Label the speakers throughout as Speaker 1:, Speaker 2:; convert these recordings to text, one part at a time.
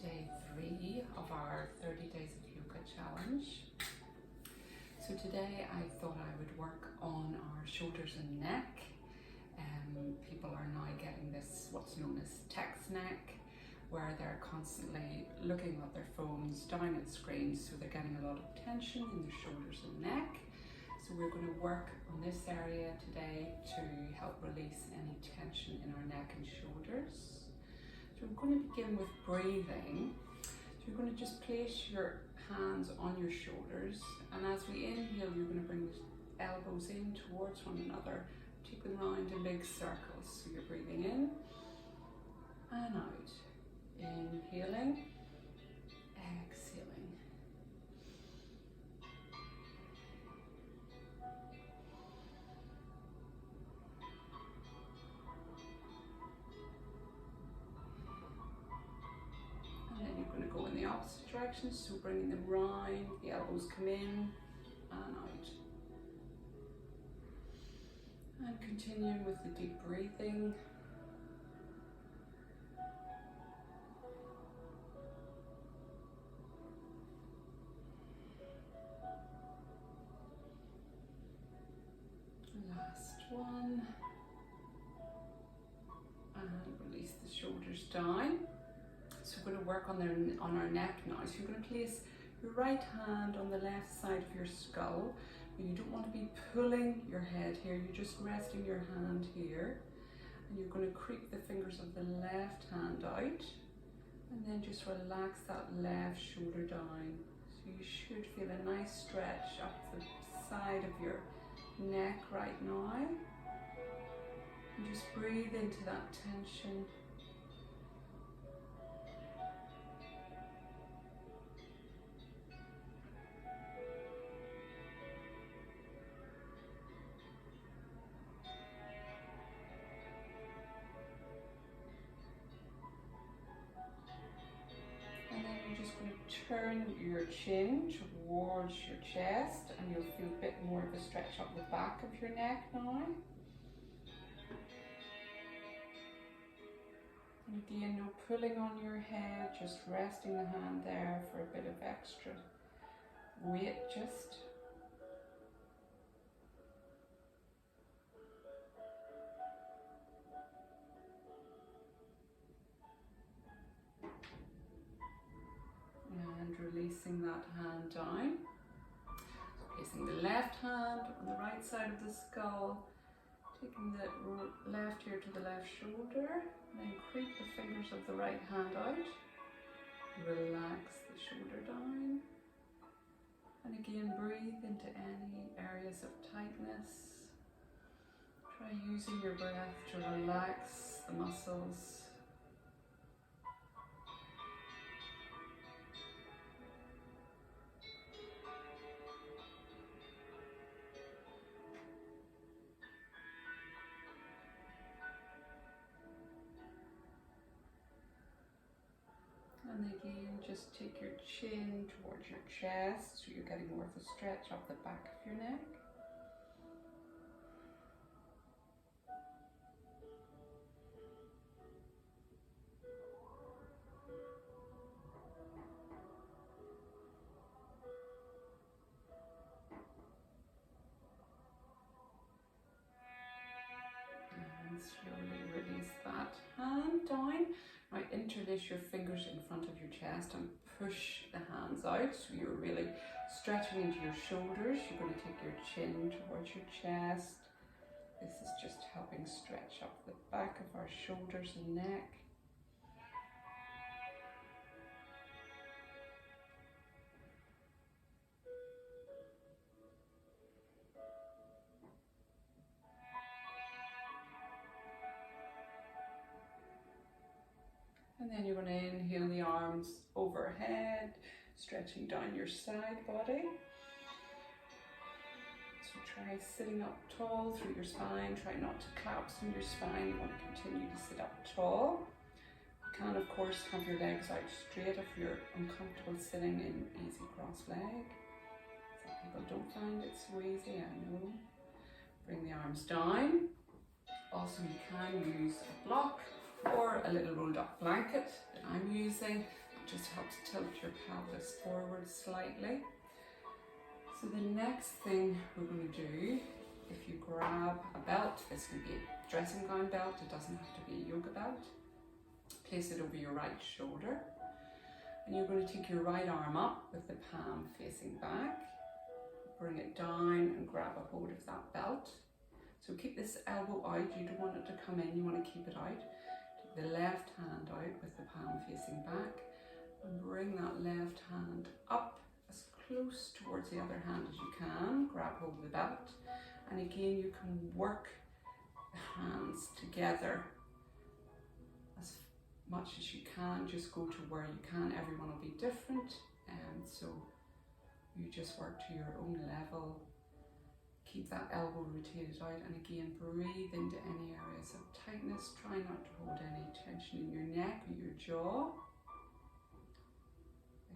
Speaker 1: day 3 of our 30 days of yoga challenge. So today I thought I would work on our shoulders and neck. People are now getting this what's known as text neck, where they're constantly looking at their phones, down at screens, so they're getting a lot of tension in their shoulders and neck. So we're going to work on this area today to help release any tension in our neck and shoulders. So we're going to begin with breathing. So you're going to just place your hands on your shoulders, and as we inhale, you're going to bring the elbows in towards one another, take them round in big circles. So you're breathing in and out, inhaling, exhaling. And then you're going to go in the opposite direction, so bringing them round, the elbows come in and out. And continuing with the deep breathing. Last one. And release the shoulders down. So we're going to work on our neck now. So you're going to place your right hand on the left side of your skull. But you don't want to be pulling your head here. You're just resting your hand here. And you're going to creep the fingers of the left hand out. And then just relax that left shoulder down. So you should feel a nice stretch up the side of your neck right now. And just breathe into that tension. And then you're just going to turn your chin towards your chest, and you'll feel a bit more of a stretch up the back of your neck now. And again, no pulling on your head, just resting the hand there for a bit of extra weight just. And releasing that hand down. So placing the left hand on the right side of the skull, taking the left ear to the left shoulder, and then creep the fingers of the right hand out. Relax the shoulder down. And again, breathe into any areas of tightness. Try using your breath to relax the muscles. And again, just take your chin towards your chest, so you're getting more of a stretch up the back of your neck. And slowly release that hand down. Right, interlace your fingers in front of your chest and push the hands out, so you're really stretching into your shoulders. You're going to take your chin towards your chest. This is just helping stretch up the back of our shoulders and neck. And then you're going to inhale the arms overhead, stretching down your side body. So try sitting up tall through your spine. Try not to collapse in your spine. You want to continue to sit up tall. You can, of course, have your legs out straight if you're uncomfortable sitting in easy cross leg. Some people don't find it so easy, I know. Bring the arms down. Also, you can use a block or a little rolled up blanket that I'm using, just helps tilt your pelvis forward slightly. So the next thing we're going to do, if you grab a belt, this can be a dressing gown belt, it doesn't have to be a yoga belt. Place it over your right shoulder, and you're going to take your right arm up with the palm facing back, bring it down and grab a hold of that belt. So keep this elbow out, you don't want it to come in, you want to keep it out. Take the left hand out with the palm facing back and bring that left hand up as close towards the other hand as you can. Grab hold of the belt, and again you can work the hands together as much as you can. Just go to where you can, everyone will be different, and so you just work to your own level. Keep that elbow rotated out, and again breathe into any areas of tightness. Try not to hold any tension in your neck or your jaw.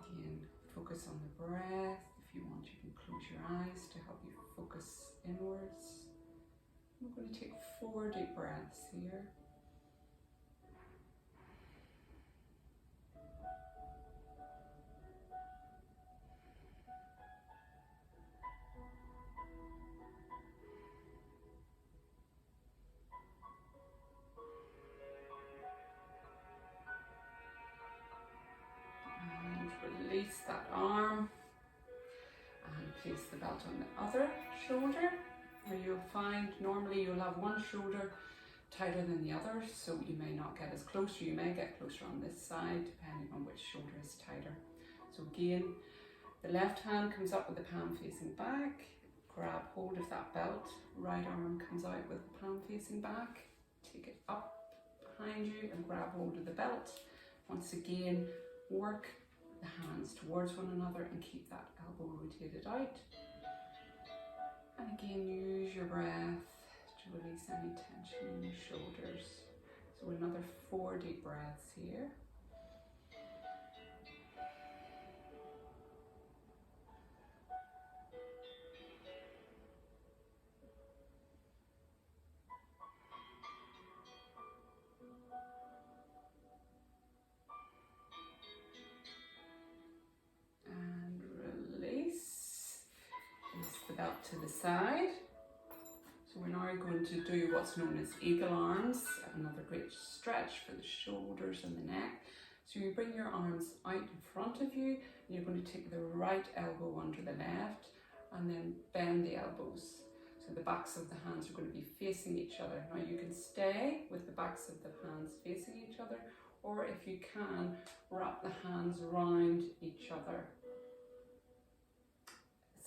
Speaker 1: Again, focus on the breath. If you want, you can close your eyes to help you focus inwards. I'm going to take 4 deep breaths here. Release that arm and place the belt on the other shoulder, where you'll find normally you'll have one shoulder tighter than the other, so you may not get as close, or you may get closer on this side depending on which shoulder is tighter. So again, the left hand comes up with the palm facing back, grab hold of that belt, right arm comes out with the palm facing back, take it up behind you and grab hold of the belt. Once again, work the hands towards one another and keep that elbow rotated out. And again, use your breath to release any tension in your shoulders. So another 4 deep breaths here. Belt to the side. So we're now going to do what's known as eagle arms, another great stretch for the shoulders and the neck. So you bring your arms out in front of you, and you're going to take the right elbow under the left and then bend the elbows. So the backs of the hands are going to be facing each other. Now you can stay with the backs of the hands facing each other, or if you can, wrap the hands around each other.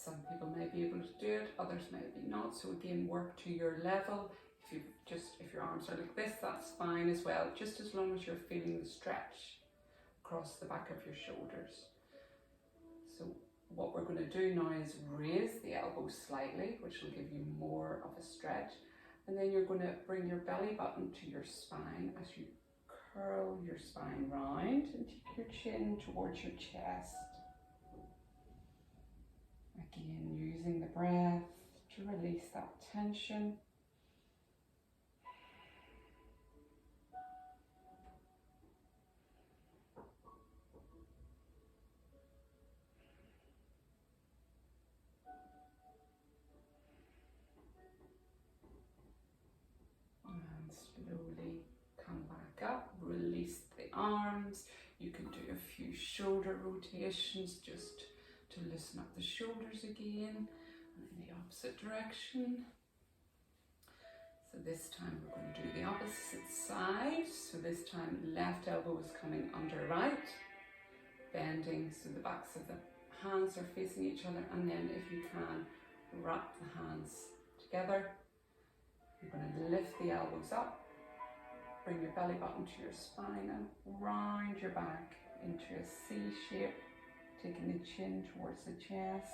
Speaker 1: Some people may be able to do it, others may be not. So again, work to your level. If your arms are like this, that's fine as well, just as long as you're feeling the stretch across the back of your shoulders. So what we're going to do now is raise the elbows slightly, which will give you more of a stretch. And then you're going to bring your belly button to your spine as you curl your spine round and take your chin towards your chest. Again, using the breath to release that tension. And slowly come back up, release the arms. You can do a few shoulder rotations just to loosen up the shoulders again, and in the opposite direction. So this time we're going to do the opposite side. So this time left elbow is coming under right, bending so the backs of the hands are facing each other, and then if you can, wrap the hands together. You're going to lift the elbows up, bring your belly button to your spine and round your back into a C shape, taking the chin towards the chest.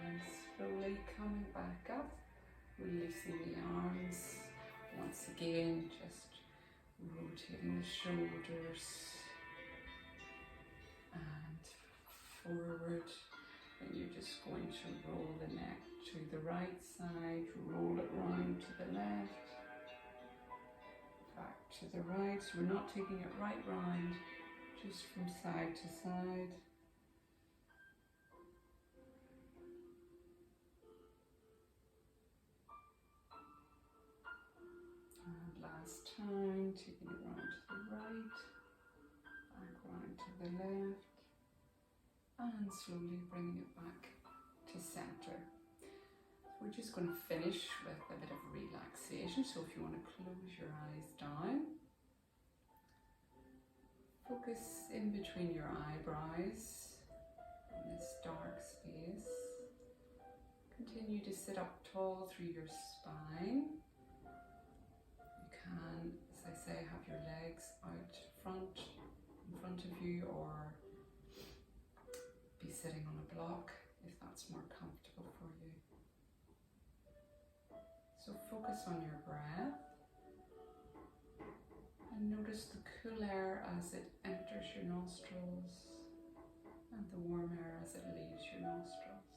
Speaker 1: And slowly coming back up. Releasing the arms. Once again, just rotating the shoulders and forward. And you're just going to roll the neck to the right side, roll it round to the left, back to the right. So we're not taking it right round, just from side to side. And last time, taking it round to the right, back round to the left, and slowly bringing it back to center. We're just going to finish with a bit of relaxation. So if you want to close your eyes down, focus in between your eyebrows in this dark space. Continue to sit up tall through your spine. You can, as I say, have your legs out in front of you, or be sitting on a block if that's more comfortable for you. So focus on your breath and notice the cool air as it enters your nostrils and the warm air as it leaves your nostrils.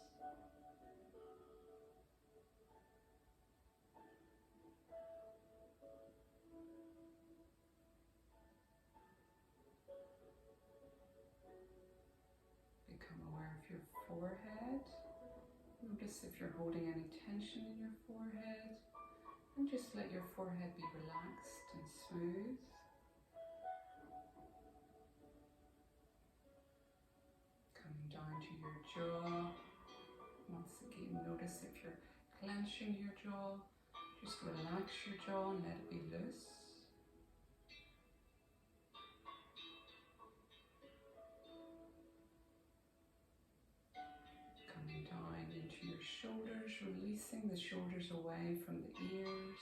Speaker 1: Become aware of your forehead. Notice if you're holding any tension in your forehead, and just let your forehead be relaxed and smooth. Coming down to your jaw. Once again, notice if you're clenching your jaw. Just relax your jaw and let it be loose. Coming down into your shoulders, releasing the shoulders away from the ears.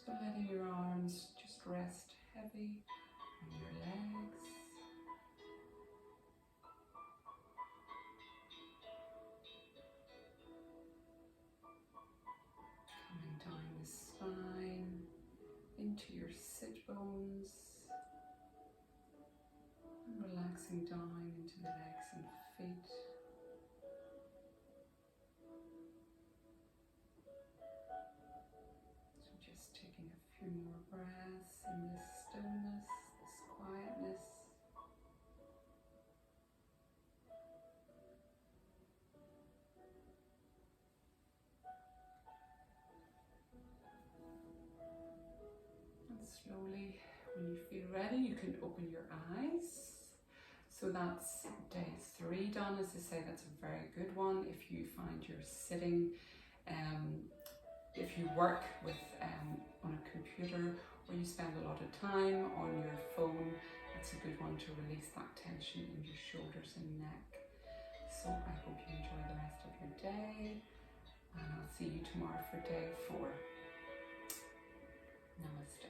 Speaker 1: So letting your arms just rest heavy on your legs. Coming down the spine, into your sit bones, and relaxing down into the legs and feet. So just taking a few more breaths in this stillness, this quietness. And slowly, when you feel ready, you can open your eyes. So that's day 3 done. As I say, that's a very good one. If you find you're sitting, if you work with on a computer, or you spend a lot of time on your phone, it's a good one to release that tension in your shoulders and neck. So I hope you enjoy the rest of your day, and I'll see you tomorrow for day 4. Namaste.